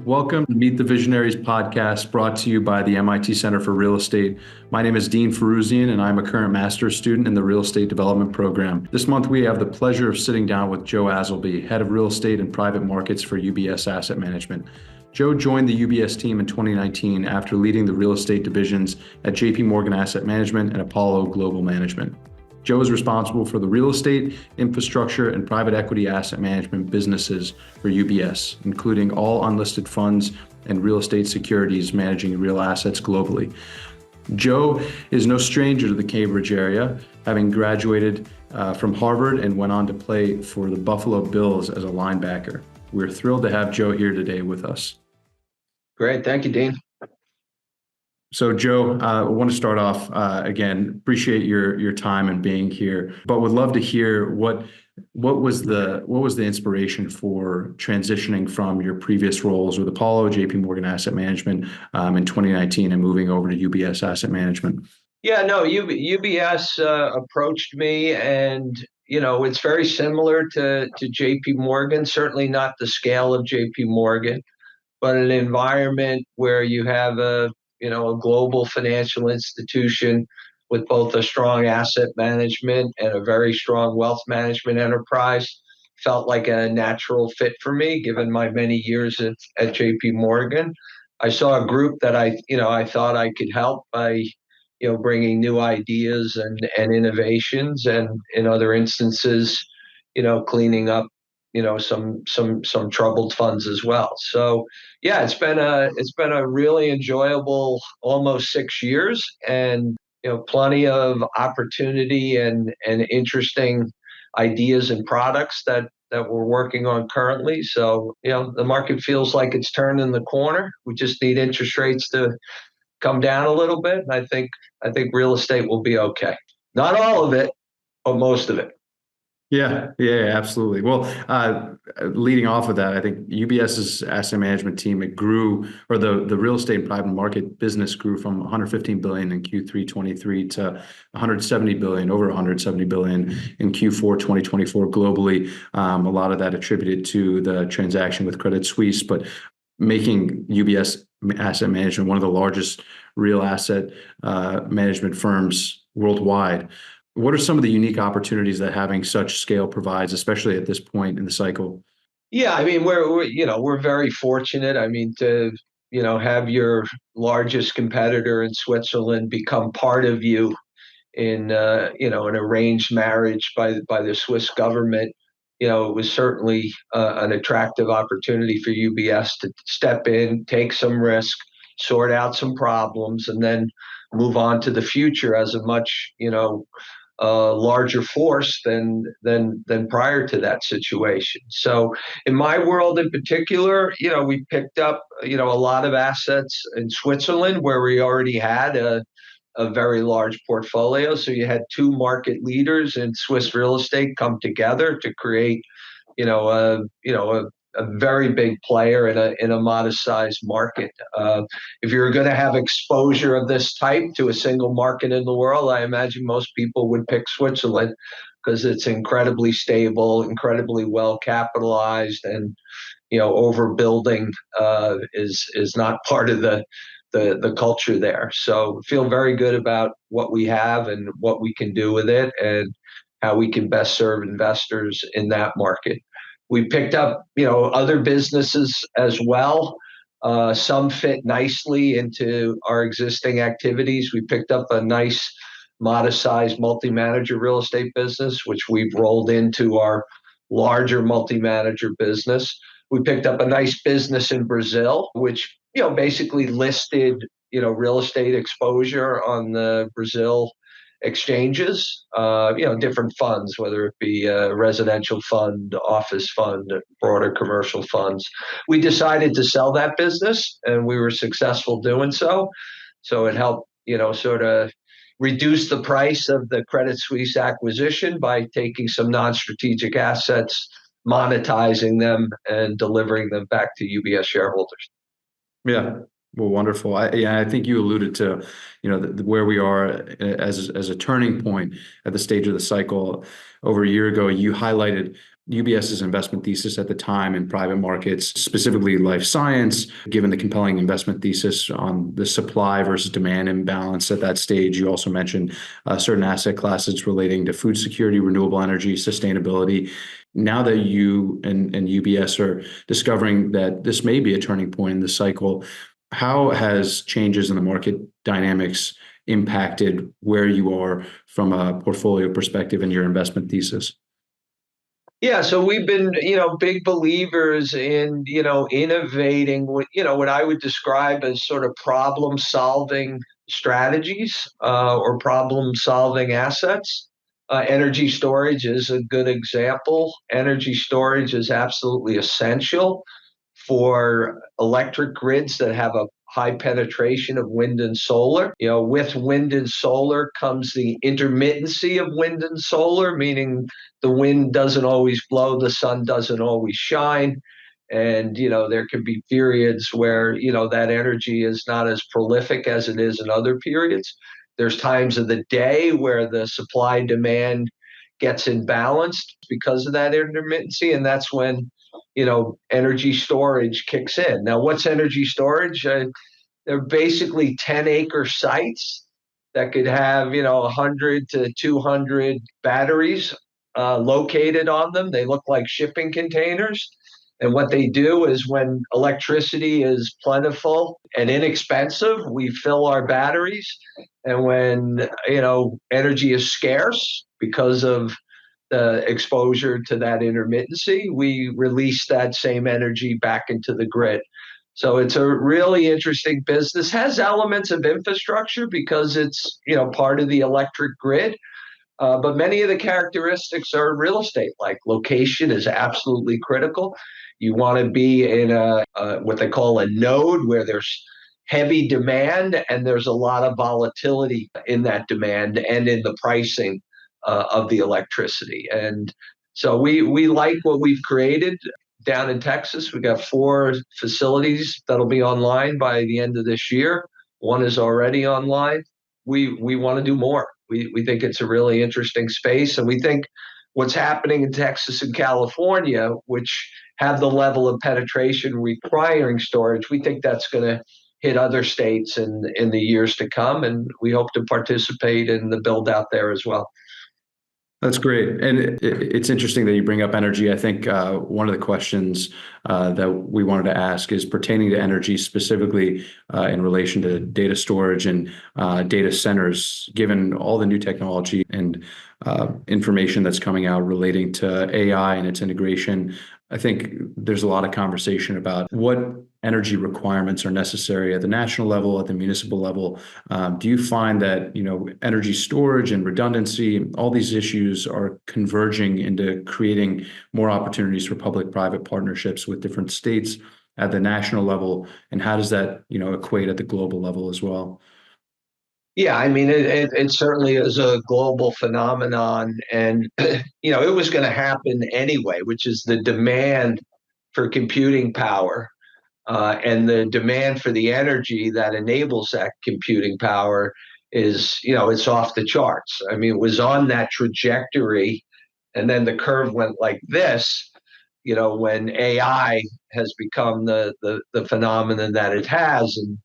Welcome to Meet the Visionaries podcast brought to you by the MIT Center for Real Estate. My name is Dean Firouzian, and I'm a current master's student in the Real Estate Development Program. This month, we have the pleasure of sitting down with Joe Azelby, Head of Real Estate and Private Markets for UBS Asset Management. Joe joined the UBS team in 2019 after leading the real estate divisions at JP Morgan Asset Management and Apollo Global Management. Joe is responsible for the real estate, infrastructure, and private equity asset management businesses for UBS, including all unlisted funds and real estate securities managing real assets globally. Joe is no stranger to the Cambridge area, having graduated from Harvard and went on to play for the Buffalo Bills as a linebacker. We're thrilled to have Joe here today with us. Great. Thank you, Dean. So, Joe, I want to start off again. Appreciate your time and being here, but would love to hear what was the inspiration for transitioning from your previous roles with Apollo, JP Morgan Asset Management in 2019, and moving over to UBS Asset Management. Yeah, no, UBS approached me, and it's very similar to JP Morgan. Certainly not the scale of JP Morgan, but an environment where you have a global financial institution with both a strong asset management and a very strong wealth management enterprise felt like a natural fit for me, given my many years at JP Morgan. I saw a group that I thought I could help by, bringing new ideas and innovations, and in other instances, cleaning up some troubled funds as well. So yeah, it's been a really enjoyable almost 6 years, and plenty of opportunity and interesting ideas and products that we're working on currently. So the market feels like it's turning the corner. We just need interest rates to come down a little bit, and I think real estate will be okay. Not all of it, but most of it. Yeah, absolutely. Well, leading off of that, I think UBS's asset management team, it grew, or the real estate and private market business grew from 115 billion in Q3 23 to 170 billion, over 170 billion in Q4 2024 globally. A lot of that attributed to the transaction with Credit Suisse, but making UBS Asset Management one of the largest real asset management firms worldwide. What are some of the unique opportunities that having such scale provides, especially at this point in the cycle? Yeah, I mean, we're very fortunate. I mean, to have your largest competitor in Switzerland become part of you in an arranged marriage by the Swiss government. It was certainly an attractive opportunity for UBS to step in, take some risk, sort out some problems, and then move on to the future as a much larger force than prior to that situation. So in my world in particular, we picked up a lot of assets in Switzerland where we already had a very large portfolio. So you had two market leaders in Swiss real estate come together to create a very big player in a modest-sized market. If you're going to have exposure of this type to a single market in the world, I imagine most people would pick Switzerland because it's incredibly stable, incredibly well capitalized, and overbuilding is not part of the culture there. So feel very good about what we have and what we can do with it, and how we can best serve investors in that market. We picked up, other businesses as well. Some fit nicely into our existing activities. We picked up a nice, modest-sized multi-manager real estate business, which we've rolled into our larger multi-manager business. We picked up a nice business in Brazil, which basically listed real estate exposure on the Brazil exchanges, different funds, whether it be a residential fund, office fund, broader commercial funds. We decided to sell that business, and we were successful doing so. So it helped, sort of reduce the price of the Credit Suisse acquisition by taking some non-strategic assets, monetizing them, and delivering them back to UBS shareholders. Yeah. Well, wonderful. I think you alluded to, where we are as a turning point at the stage of the cycle. Over a year ago, you highlighted UBS's investment thesis at the time in private markets, specifically life science, given the compelling investment thesis on the supply versus demand imbalance at that stage. You also mentioned certain asset classes relating to food security, renewable energy, sustainability. Now that you and UBS are discovering that this may be a turning point in the cycle, how has changes in the market dynamics impacted where you are from a portfolio perspective in your investment thesis? Yeah, so we've been, big believers in, innovating what I would describe as sort of problem-solving strategies or problem-solving assets. Energy storage is a good example. Energy storage is absolutely essential for electric grids that have a high penetration of wind and solar. With wind and solar comes the intermittency of wind and solar, meaning the wind doesn't always blow, the sun doesn't always shine. And, there can be periods where, that energy is not as prolific as it is in other periods. There's times of the day where the supply demand gets imbalanced because of that intermittency. And that's when energy storage kicks in. Now, what's energy storage? They're basically 10-acre sites that could have, 100 to 200 batteries located on them. They look like shipping containers. And what they do is when electricity is plentiful and inexpensive, we fill our batteries. And when, energy is scarce because of the exposure to that intermittency, we release that same energy back into the grid. So it's a really interesting business. Has elements of infrastructure because it's part of the electric grid, but many of the characteristics are real estate. Like location is absolutely critical. You want to be in a what they call a node where there's heavy demand and there's a lot of volatility in that demand and in the pricing of the electricity. And so we like what we've created down in Texas. We got 4 facilities that'll be online by the end of this year. One is already online. We want to do more. We think it's a really interesting space, and we think what's happening in Texas and California, which have the level of penetration requiring storage, we think that's going to hit other states in the years to come, and we hope to participate in the build out there as well. That's great. And it's interesting that you bring up energy. I think one of the questions that we wanted to ask is pertaining to energy, specifically in relation to data storage and data centers, given all the new technology and information that's coming out relating to AI and its integration. I think there's a lot of conversation about what energy requirements are necessary at the national level, at the municipal level. Do you find that, energy storage and redundancy, all these issues are converging into creating more opportunities for public-private partnerships with different states at the national level? And how does that, equate at the global level as well? Yeah, I mean, it certainly is a global phenomenon, and it was going to happen anyway, which is the demand for computing power and the demand for the energy that enables that computing power is, it's off the charts. I mean, it was on that trajectory, and then the curve went like this. When AI has become the phenomenon that it has, and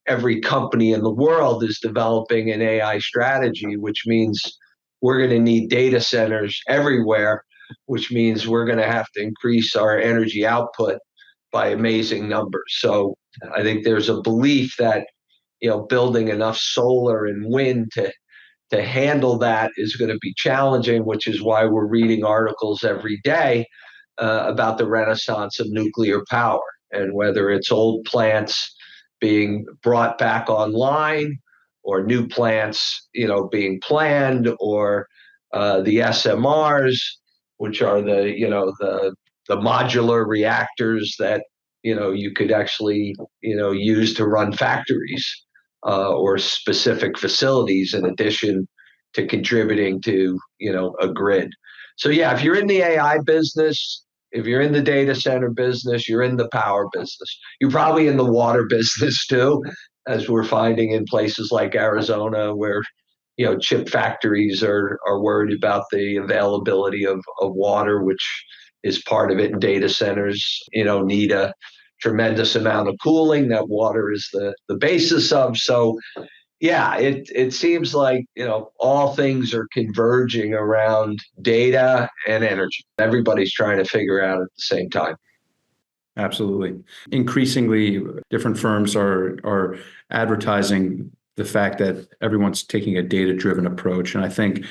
every company in the world is developing an AI strategy, which means we're going to need data centers everywhere, which means we're going to have to increase our energy output by amazing numbers. So I think there's a belief that, building enough solar and wind to handle that is going to be challenging, which is why we're reading articles every day about the renaissance of nuclear power, and whether it's old plants being brought back online or new plants, being planned, or the SMRs, which are the modular reactors that, you could actually, use to run factories or specific facilities in addition to contributing to, a grid. So yeah, if you're in the AI business, if you're in the data center business, you're in the power business. You're probably in the water business too, as we're finding in places like Arizona, where chip factories are worried about the availability of water, which is part of it. And data centers, need a tremendous amount of cooling that water is the basis of. So yeah, it seems like, all things are converging around data and energy. Everybody's trying to figure out at the same time. Absolutely. Increasingly, different firms are advertising the fact that everyone's taking a data-driven approach. And I think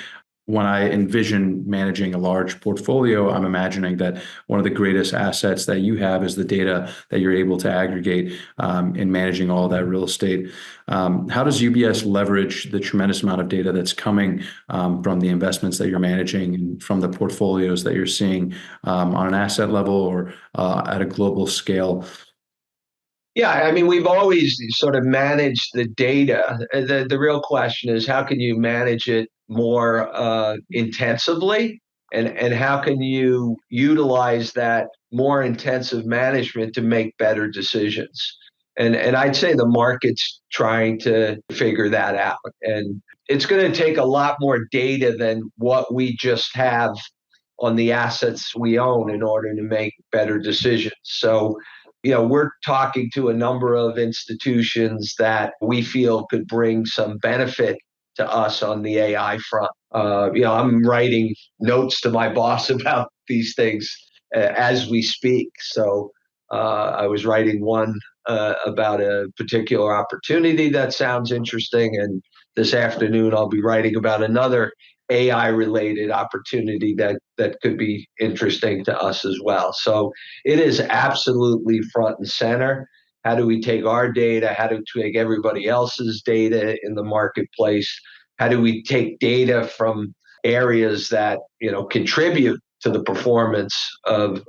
when I envision managing a large portfolio, I'm imagining that one of the greatest assets that you have is the data that you're able to aggregate in managing all that real estate. How does UBS leverage the tremendous amount of data that's coming from the investments that you're managing and from the portfolios that you're seeing on an asset level or at a global scale? Yeah, I mean, we've always sort of managed the data. The real question is, how can you manage it more intensively? And how can you utilize that more intensive management to make better decisions? And I'd say the market's trying to figure that out. And it's going to take a lot more data than what we just have on the assets we own in order to make better decisions. So, we're talking to a number of institutions that we feel could bring some benefit to us on the AI front. I'm writing notes to my boss about these things as we speak. So I was writing one about a particular opportunity that sounds interesting. And this afternoon, I'll be writing about another AI related opportunity that could be interesting to us as well. So it is absolutely front and center. How do we take our data? How do we take everybody else's data in the marketplace? How do we take data from areas that contribute to the performance of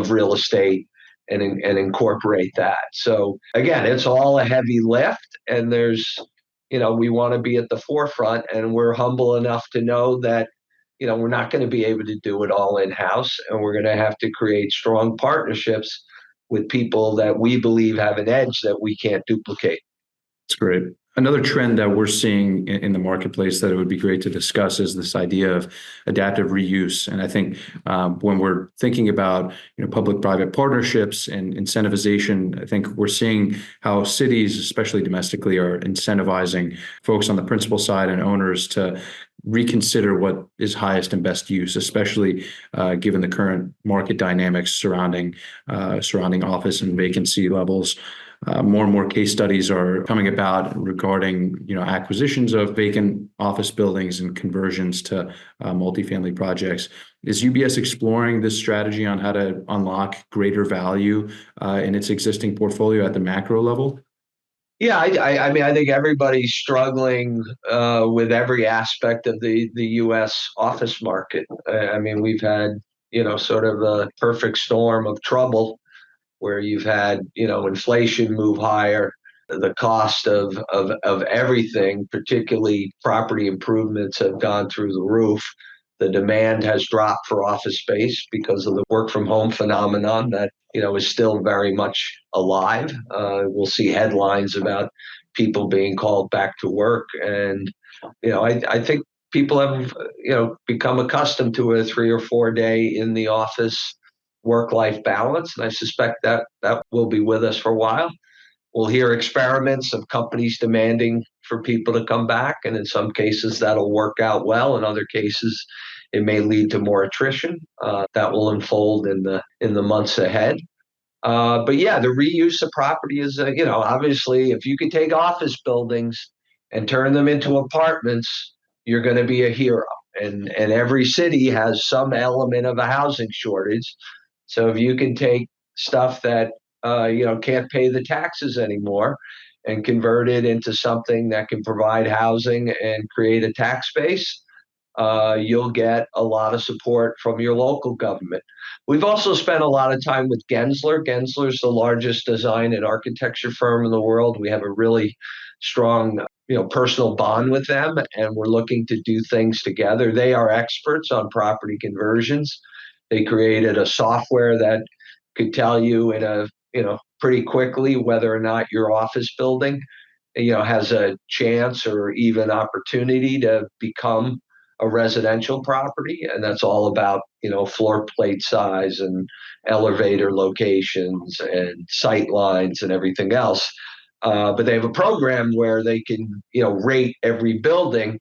real estate and incorporate that? So again, it's all a heavy lift, and we want to be at the forefront, and we're humble enough to know that we're not going to be able to do it all in-house, and we're going to have to create strong partnerships with people that we believe have an edge that we can't duplicate. That's great. Another trend that we're seeing in the marketplace that it would be great to discuss is this idea of adaptive reuse. And I think when we're thinking about public-private partnerships and incentivization, I think we're seeing how cities, especially domestically, are incentivizing folks on the principal side and owners to reconsider what is highest and best use, especially given the current market dynamics surrounding office and vacancy levels. More and more case studies are coming about regarding acquisitions of vacant office buildings and conversions to multifamily projects. Is UBS exploring this strategy on how to unlock greater value in its existing portfolio at the macro level? Yeah, I mean, I think everybody's struggling with every aspect of the U.S. office market. I mean, we've had sort of a perfect storm of trouble where you've had inflation move higher, the cost of everything, particularly property improvements, have gone through the roof. The demand has dropped for office space because of the work from home phenomenon that is still very much alive. We'll see headlines about people being called back to work, and I think people have become accustomed to a 3 or 4 day in the office work-life balance, and I suspect that will be with us for a while. We'll hear experiments of companies demanding for people to come back, and in some cases that'll work out well. In other cases, it may lead to more attrition. That will unfold in the months ahead. But yeah, the reuse of property is, obviously, if you could take office buildings and turn them into apartments, you're going to be a hero. And every city has some element of a housing shortage. So if you can take stuff that can't pay the taxes anymore and convert it into something that can provide housing and create a tax base, you'll get a lot of support from your local government. We've also spent a lot of time with Gensler. Gensler is the largest design and architecture firm in the world. We have a really strong personal bond with them, and we're looking to do things together. They are experts on property conversions. They created a software that could tell you pretty quickly whether or not your office building has a chance or even opportunity to become a residential property, and that's all about, floor plate size and elevator locations and sight lines and everything else. But they have a program where they can, rate every building,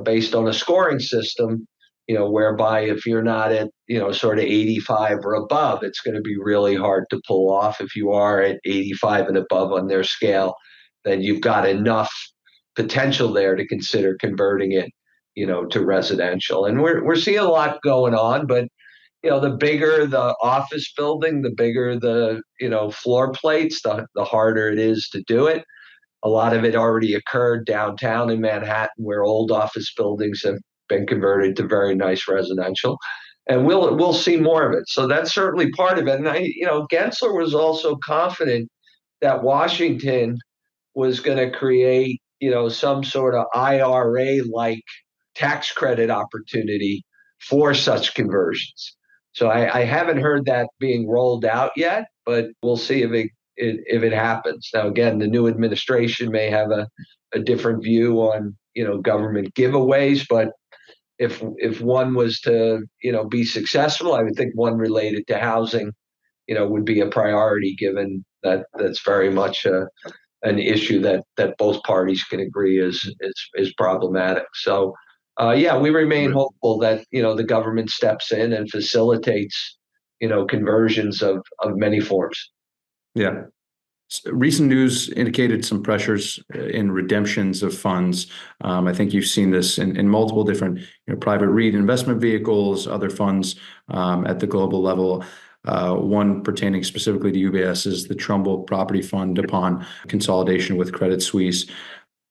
based on a scoring system, whereby if you're not at, sort of 85 or above, it's going to be really hard to pull off. If you are at 85 and above on their scale, then you've got enough potential there to consider converting it, to residential. And we're seeing a lot going on, but the bigger the office building, the bigger the, floor plates, the harder it is to do it. A lot of it already occurred downtown in Manhattan, where old office buildings have been converted to very nice residential. And we'll see more of it. So that's certainly part of it. And Gensler was also confident that Washington was going to create, some sort of IRA-like tax credit opportunity for such conversions. So I haven't heard that being rolled out yet, but we'll see if it happens. Now, again, the new administration may have a different view on, government giveaways, but if one was to, be successful, I would think one related to housing, would be a priority, given that that's very much an issue that both parties can agree is problematic. So, yeah, we remain hopeful that, the government steps in and facilitates, conversions of many forms. Yeah. Recent news indicated some pressures in redemptions of funds. I think you've seen this in multiple different, private REIT investment vehicles, other funds at the global level. One pertaining specifically to UBS is the Trumbull Property Fund upon consolidation with Credit Suisse.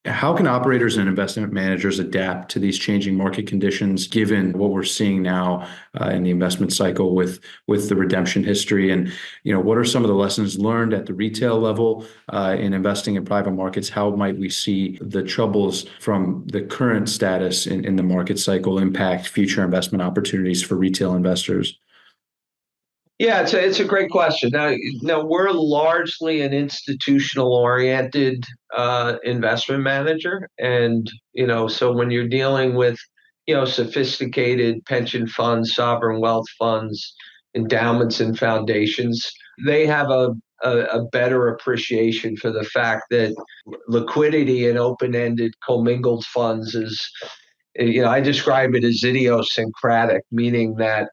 How can operators and investment managers adapt to these changing market conditions, given what we're seeing now in the investment cycle with the redemption history? And, what are some of the lessons learned at the retail level in investing in private markets? How might we see the troubles from the current status in the market cycle impact future investment opportunities for retail investors? Yeah, it's a great question. Now we're largely an institutional-oriented investment manager, and so when you're dealing with sophisticated pension funds, sovereign wealth funds, endowments, and foundations, they have a better appreciation for the fact that liquidity in open-ended commingled funds is, I describe it as idiosyncratic, meaning that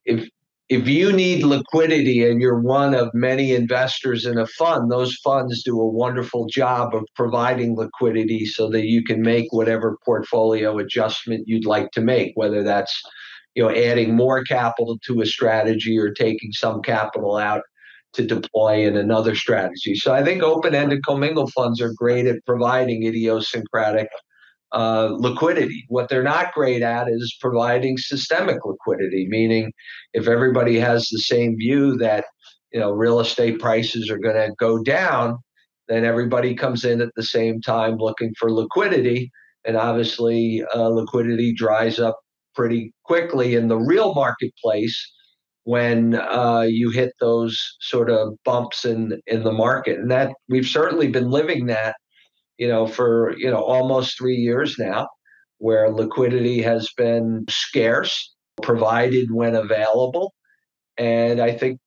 if you need liquidity and you're one of many investors in a fund, those funds do a wonderful job of providing liquidity so that you can make whatever portfolio adjustment you'd like to make, whether that's adding more capital to a strategy or taking some capital out to deploy in another strategy. So I think open-ended commingled funds are great at providing idiosyncratic liquidity. What they're not great at is providing systemic liquidity, meaning if everybody has the same view that real estate prices are going to go down, then everybody comes in at the same time looking for liquidity, and obviously liquidity dries up pretty quickly in the real marketplace when you hit those sort of bumps in the market. And that we've certainly been living that for almost 3 years now, where liquidity has been scarce, provided when available. And I think,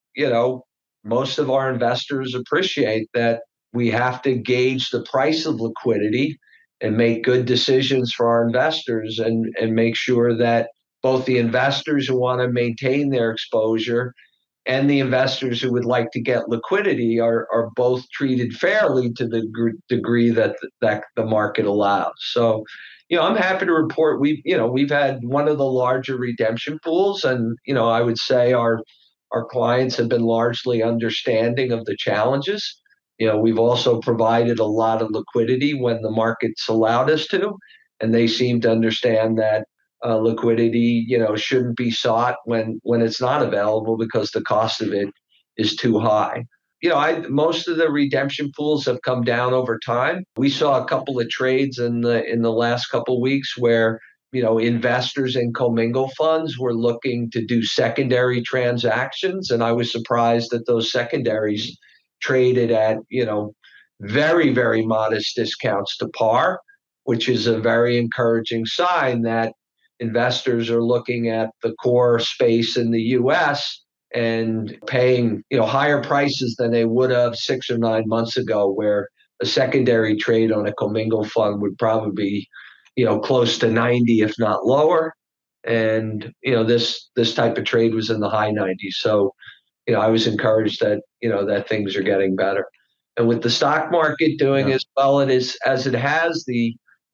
most of our investors appreciate that we have to gauge the price of liquidity and make good decisions for our investors, and make sure that both the investors who want to maintain their exposure and the investors who would like to get liquidity are both treated fairly to the degree that the market allows. So, I'm happy to report we've had one of the larger redemption pools, and I would say our clients have been largely understanding of the challenges. We've also provided a lot of liquidity when the markets allowed us to, and they seem to understand that liquidity, shouldn't be sought when it's not available, because the cost of it is too high. Most of the redemption pools have come down over time. We saw a couple of trades in the last couple of weeks where investors in commingled funds were looking to do secondary transactions, and I was surprised that those secondaries traded at very, very modest discounts to par, which is a very encouraging sign that investors are looking at the core space in the US and paying, higher prices than they would have 6 or 9 months ago, where a secondary trade on a commingled fund would probably be, close to 90, if not lower. And, this type of trade was in the high 90s. So, I was encouraged that, that things are getting better. And with the stock market doing as well as it has,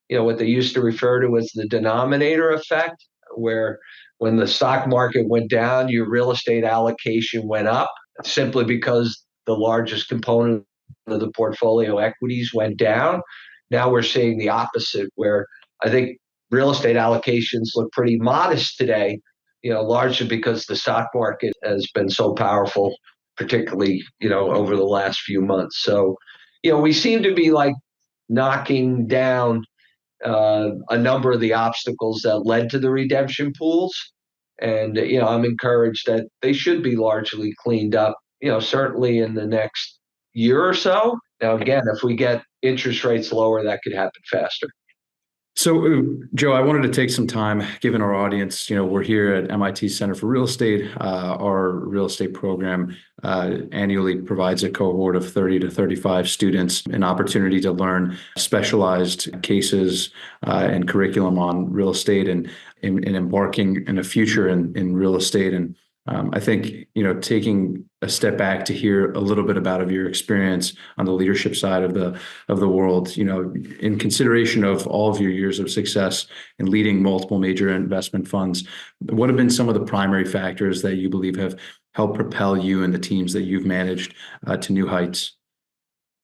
what they used to refer to as the denominator effect, where when the stock market went down, your real estate allocation went up simply because the largest component of the portfolio, equities, went down. Now we're seeing the opposite, where I think real estate allocations look pretty modest today, largely because the stock market has been so powerful, particularly, over the last few months. So, we seem to be like knocking down a number of the obstacles that led to the redemption pools. And, I'm encouraged that they should be largely cleaned up, certainly in the next year or so. Now, again, if we get interest rates lower, that could happen faster. So, Joe, I wanted to take some time, given our audience, we're here at MIT Center for Real Estate. Our real estate program annually provides a cohort of 30 to 35 students an opportunity to learn specialized cases and curriculum on real estate and embarking in a future in real estate. And I think, taking a step back to hear a little bit about your experience on the leadership side of the world, in consideration of all of your years of success in leading multiple major investment funds, what have been some of the primary factors that you believe have helped propel you and the teams that you've managed to new heights?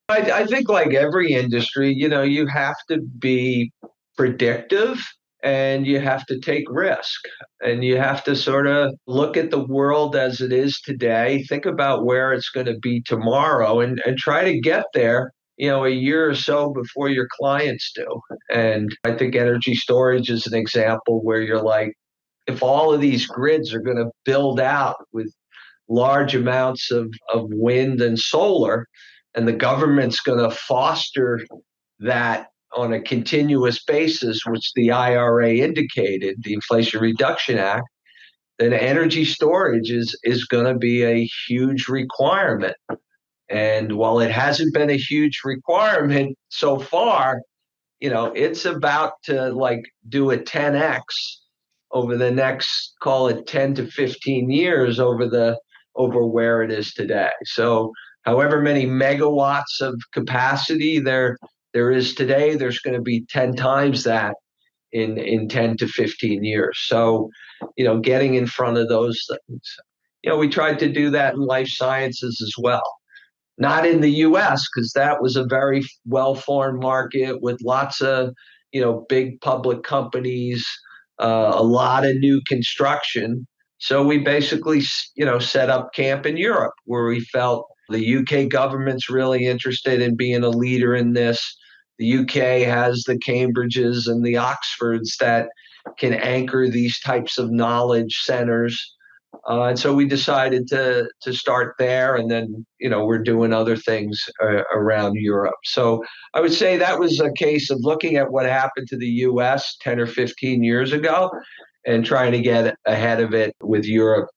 I think, like every industry, you have to be predictive and you have to take risk, and you have to sort of look at the world as it is today, think about where it's going to be tomorrow, and try to get there, a year or so before your clients do. And I think energy storage is an example where you're like, if all of these grids are going to build out with large amounts of wind and solar, and the government's going to foster that on a continuous basis, which the IRA indicated, the Inflation Reduction Act, then energy storage is going to be a huge requirement. And while it hasn't been a huge requirement so far, it's about to do a 10x over the next, call it 10 to 15 years over where it is today. So however many megawatts of capacity there is today, there's going to be 10 times that in 10 to 15 years. So, getting in front of those things. We tried to do that in life sciences as well. Not in the US, because that was a very well-formed market with lots of, big public companies, a lot of new construction. So we basically, set up camp in Europe, where we felt the UK government's really interested in being a leader in this. The UK has the Cambridges and the Oxfords that can anchor these types of knowledge centers. And so we decided to start there, and then, we're doing other things around Europe. So I would say that was a case of looking at what happened to the US 10 or 15 years ago and trying to get ahead of it with Europe,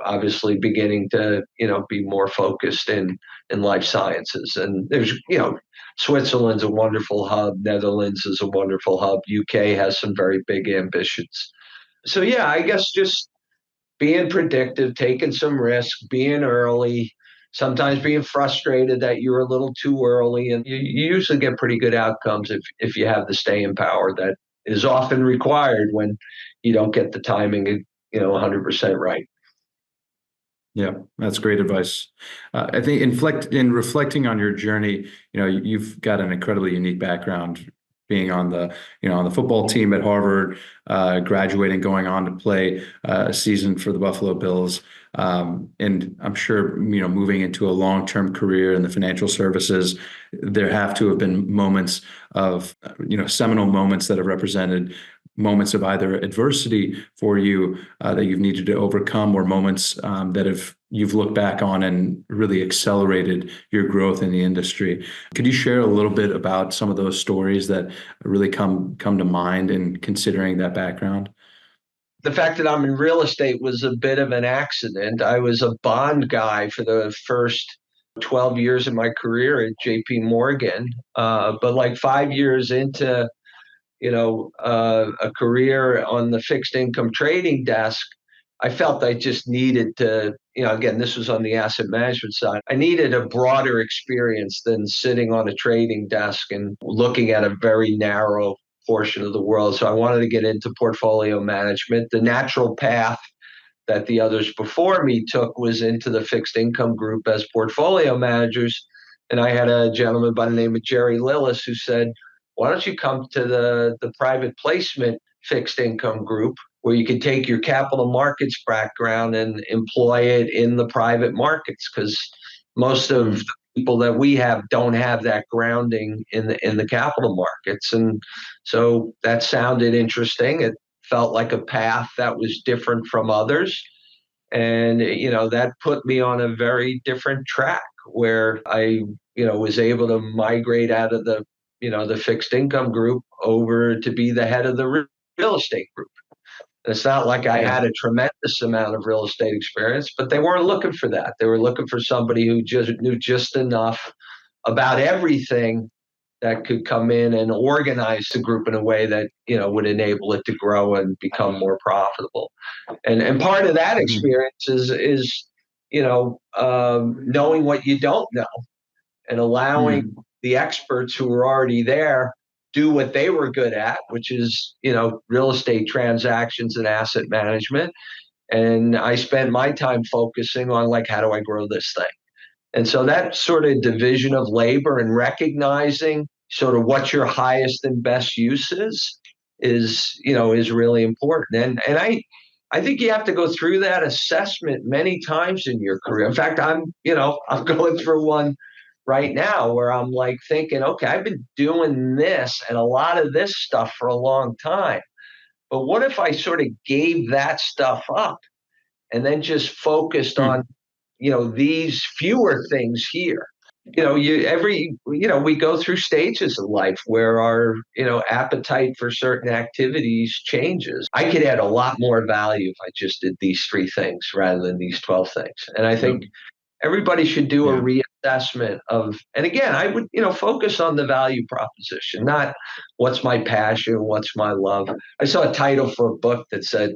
obviously beginning to, be more focused in life sciences. And there's, Switzerland's a wonderful hub. Netherlands is a wonderful hub. UK has some very big ambitions. So, yeah, I guess just being predictive, taking some risk, being early, sometimes being frustrated that you're a little too early. And you usually get pretty good outcomes if you have the staying power that is often required when you don't get the timing, 100% right. Yeah, that's great advice. I think in reflecting on your journey, you've got an incredibly unique background, being on the football team at Harvard, graduating, going on to play a season for the Buffalo Bills, and I'm sure moving into a long-term career in the financial services, there have to have been moments of seminal moments that have represented moments of either adversity for you that you've needed to overcome, or moments that you've looked back on and really accelerated your growth in the industry. Could you share a little bit about some of those stories that really come to mind in considering that background? the fact that I'm in real estate was a bit of an accident. I was a bond guy for the first 12 years of my career at JP Morgan. But like 5 years into, a career on the fixed income trading desk, I felt I just needed to, again, this was on the asset management side. I needed a broader experience than sitting on a trading desk and looking at a very narrow portion of the world. So I wanted to get into portfolio management. The natural path that the others before me took was into the fixed income group as portfolio managers. And I had a gentleman by the name of Jerry Lillis who said, why don't you come to the private placement fixed income group where you can take your capital markets background and employ it in the private markets? Because most of the people that we have don't have that grounding in the capital markets. And so that sounded interesting. It felt like a path that was different from others. And, that put me on a very different track where I, was able to migrate out of the fixed income group over to be the head of the real estate group. And it's not like I had a tremendous amount of real estate experience, but they weren't looking for that. They were looking for somebody who just knew just enough about everything that could come in and organize the group in a way that would enable it to grow and become more profitable. And part of that experience is knowing what you don't know and allowing the experts who were already there do what they were good at, which is real estate transactions and asset management. And I spent my time focusing on, like, how do I grow this thing? And so that sort of division of labor and recognizing sort of what your highest and best use is really important. And I think you have to go through that assessment many times in your career. In fact, I'm going through one right now where I'm like thinking, okay, I've been doing this and a lot of this stuff for a long time. But what if I sort of gave that stuff up and then just focused on these fewer things here? We go through stages of life where our appetite for certain activities changes. I could add a lot more value if I just did these 3 things rather than these 12 things. And I think everybody should do a reassessment of, and again, I would focus on the value proposition, not what's my passion, what's my love. I saw a title for a book that said,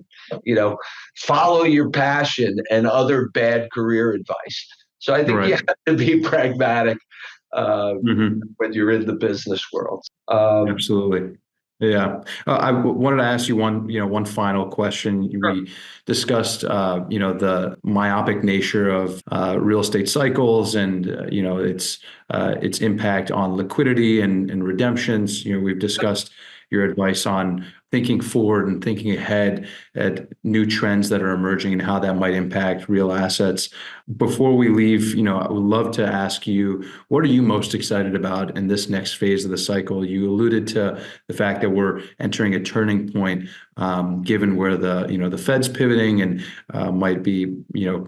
follow your passion and other bad career advice. So I think you have to be pragmatic when you're in the business world. Absolutely. Yeah. I wanted to ask you one final question. Sure. We discussed, the myopic nature of real estate cycles and, its impact on liquidity and redemptions. We've discussed your advice on thinking forward and thinking ahead at new trends that are emerging and how that might impact real assets. Before we leave, I would love to ask you, what are you most excited about in this next phase of the cycle? You alluded to the fact that we're entering a turning point, given where the Fed's pivoting and might be,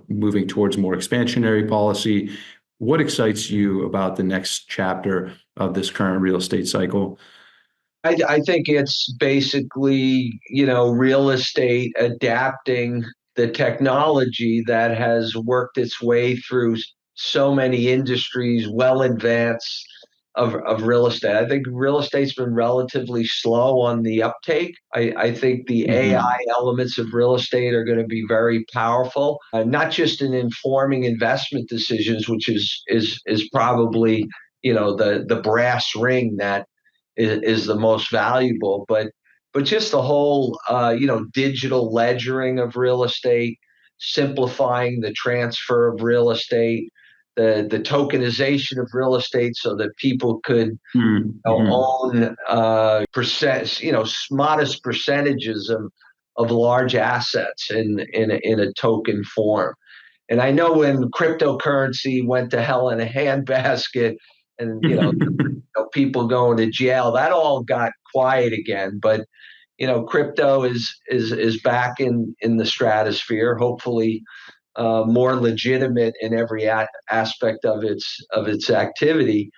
moving towards more expansionary policy. What excites you about the next chapter of this current real estate cycle? I think it's basically, real estate adapting the technology that has worked its way through so many industries well advanced of real estate. I think real estate's been relatively slow on the uptake. I think the AI elements of real estate are going to be very powerful, not just in informing investment decisions, which is probably, the brass ring that is the most valuable, but just the whole digital ledgering of real estate, simplifying the transfer of real estate, the tokenization of real estate so that people could own modest percentages of large assets in a token form. And I know when cryptocurrency went to hell in a handbasket and people going to jail, that all got quiet again. But crypto is back in the stratosphere, hopefully more legitimate in every aspect of its activity.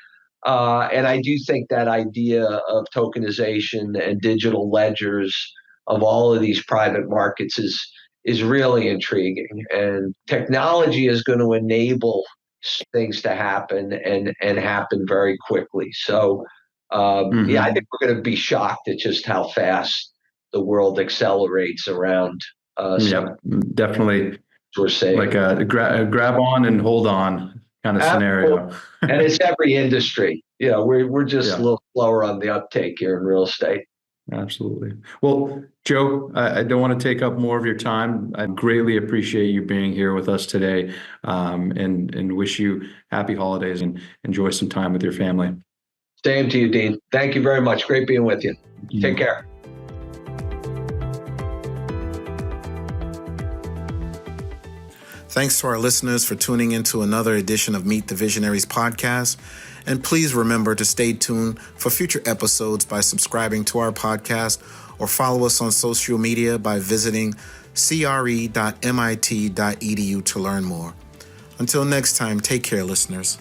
And I do think that idea of tokenization and digital ledgers of all of these private markets is really intriguing. And technology is going to enable things to happen and happen very quickly. So, I think we're going to be shocked at just how fast the world accelerates around Yeah, definitely we're saying. like a grab on and hold on kind of scenario. And it's every industry. We're just Yeah. a little slower on the uptake here in real estate. Absolutely. Well, Joe, I don't want to take up more of your time. I greatly appreciate you being here with us today, and wish you happy holidays and enjoy some time with your family. Same to you, Dean. Thank you very much. Great being with you. Take care. Thanks to our listeners for tuning into another edition of Meet the Visionaries podcast. And please remember to stay tuned for future episodes by subscribing to our podcast or follow us on social media by visiting cre.mit.edu to learn more. Until next time, take care, listeners.